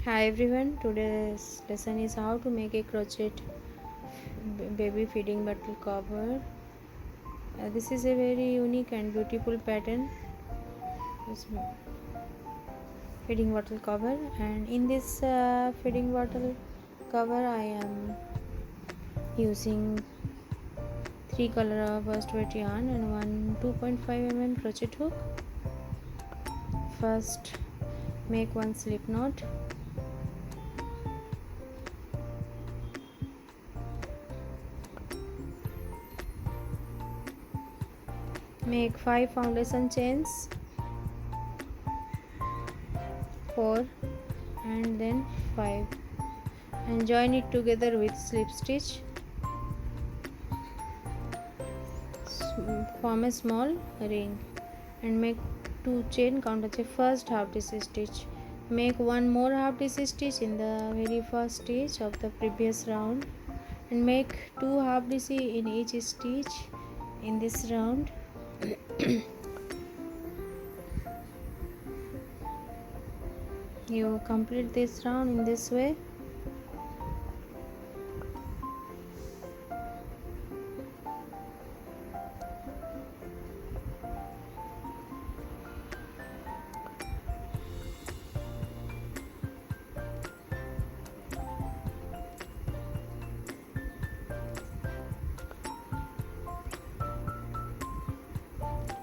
Hi everyone, today's lesson is how to make a crochet baby feeding bottle cover. This is a very unique and beautiful pattern, this feeding bottle cover, and in this feeding bottle cover I am using 3 color of worsted weight yarn and one 2.5 mm crochet hook. First make one slip knot. Make 5 foundation chains, 4 and then 5, and join it together with slip stitch. Form a small ring and make 2 chain counter first half DC stitch. Make one more half DC stitch in the very first stitch of the previous round and make 2 half DC in each stitch in this round. You complete this round in this way.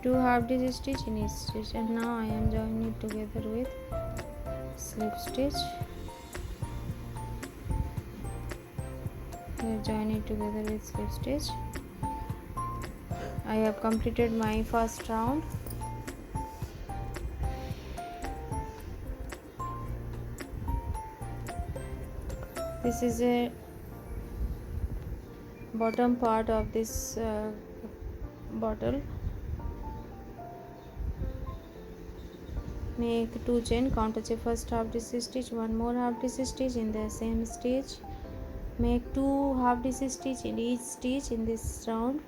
Two half DC stitch in each stitch, and now I am joining it together with slip stitch. Here join it together with slip stitch. I have completed my first round. This is a bottom part of this bottle. Make 2 chain counter first half DC stitch, one more half DC stitch in the same stitch. Make 2 half DC stitch in each stitch in this round.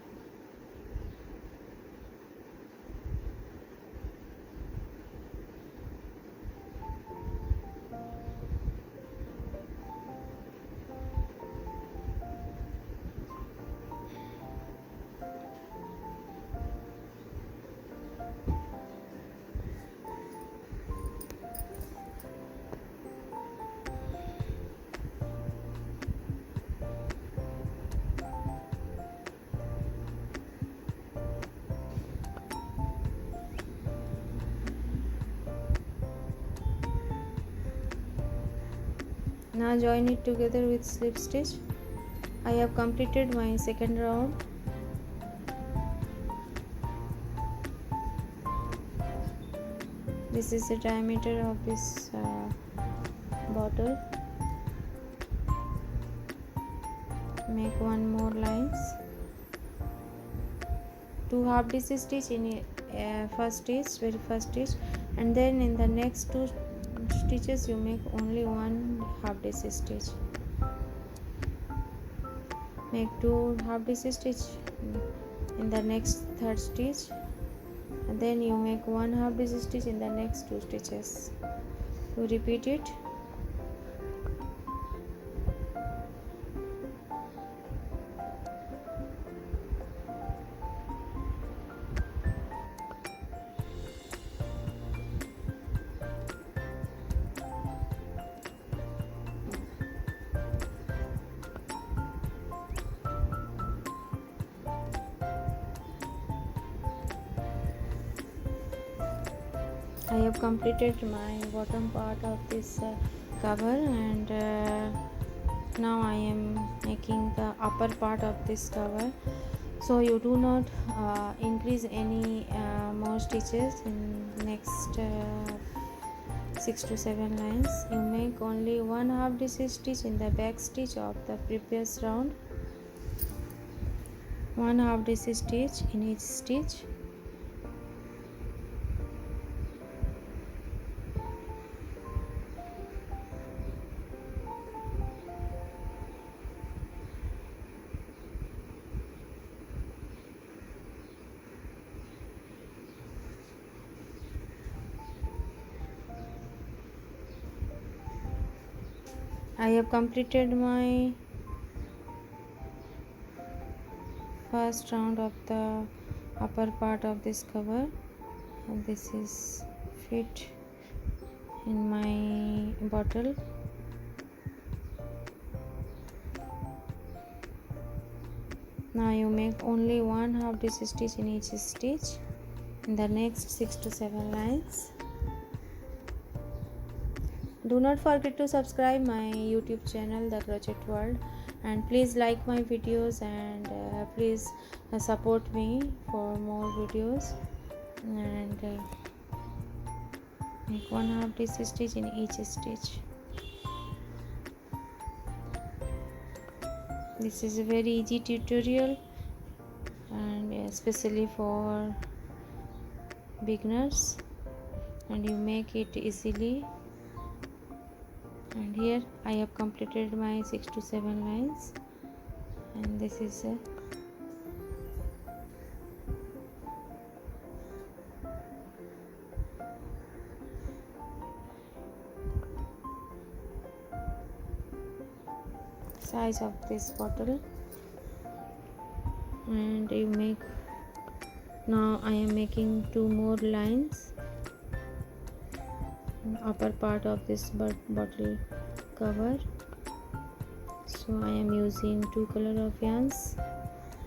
Now join it together with slip stitch. I have completed my second round. This is the diameter of this bottle. Make one more lines, 2 half DC stitch in first stitch, very first stitch, and then in the next 2 stitches you make only one half DC stitch. Make 2 half DC stitch in the next third stitch, and then you make one half DC stitch in the next 2 stitches. You repeat it. I have completed my bottom part of this cover, and now I am making the upper part of this cover. So you do not increase any more stitches in next 6 to 7 lines. You make only one half DC stitch in the back stitch of the previous round, one half DC stitch in each stitch. I have completed my first round of the upper part of this cover, and this is fit in my bottle. Now you make only one half this stitch in each stitch in the next 6 to 7 lines. Do not forget to subscribe my YouTube channel, The Crochet World, and please like my videos, and please support me for more videos, and make one half this stitch in each stitch. This is a very easy tutorial, and especially for beginners, and you make it easily. And here I have completed my 6 to 7 lines, and this is a size of this bottle. And you make, now I am making 2 more lines in upper part of this bottle cover. So I am using 2 color of yarns.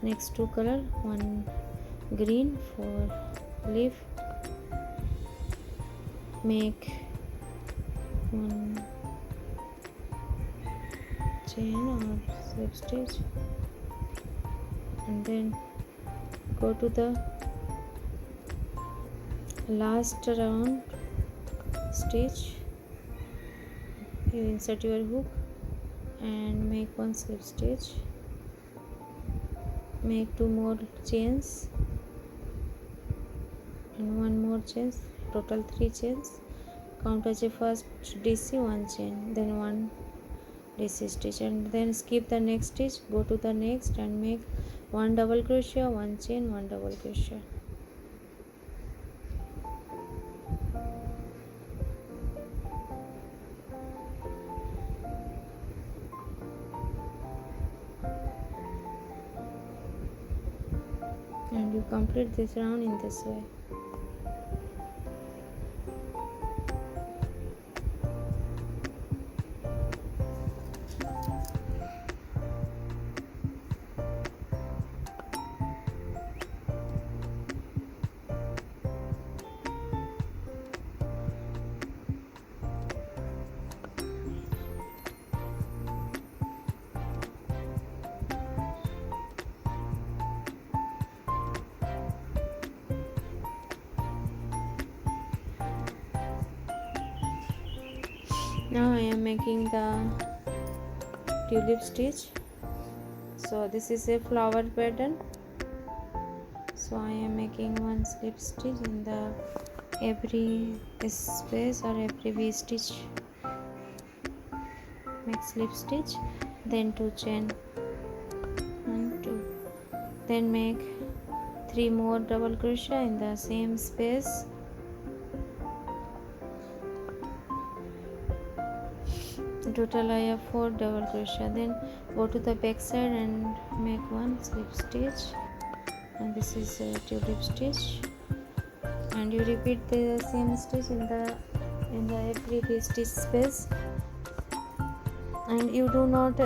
Next 2 color, one green for leaf, make one chain or slip stitch, and then go to the last round stitch. You insert your hook and make one slip stitch, make 2 more chains and 1 more chain, total 3 chains. Count as a first DC 1 chain, then 1 DC stitch, and then skip the next stitch, go to the next and make 1 double crochet, 1 chain, 1 double crochet. And you complete this round in this way. Now I am making the tulip stitch. So this is a flower pattern, so I am making 1 slip stitch in the every space or every V stitch. Make slip stitch, then 2 chain, 1 2, then make 3 more double crochet in the same space. Total I have 4 double crochet. Then go to the back side and make 1 slip stitch, and this is a tulip stitch, and you repeat the same stitch in the every stitch space, and you do not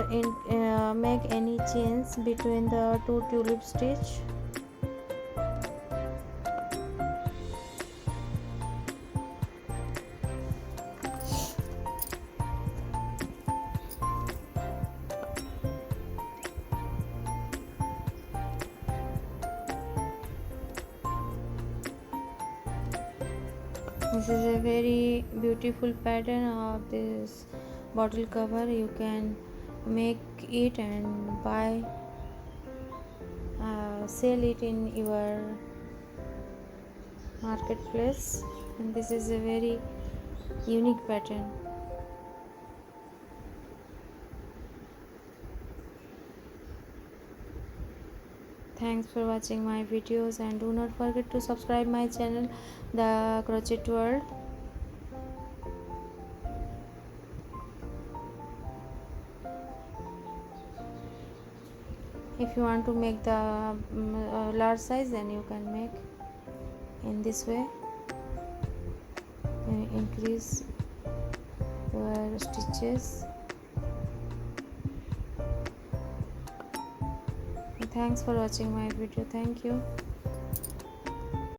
make any chains between the 2 tulip stitch. This is a very beautiful pattern of this bottle cover. You can make it and buy, sell it in your marketplace, and this is a very unique pattern. Thanks for watching my videos, and do not forget to subscribe my channel, The Crochet World. If you want to make the large size, then you can make in this way. Increase your stitches. Thanks for watching my video. Thank you.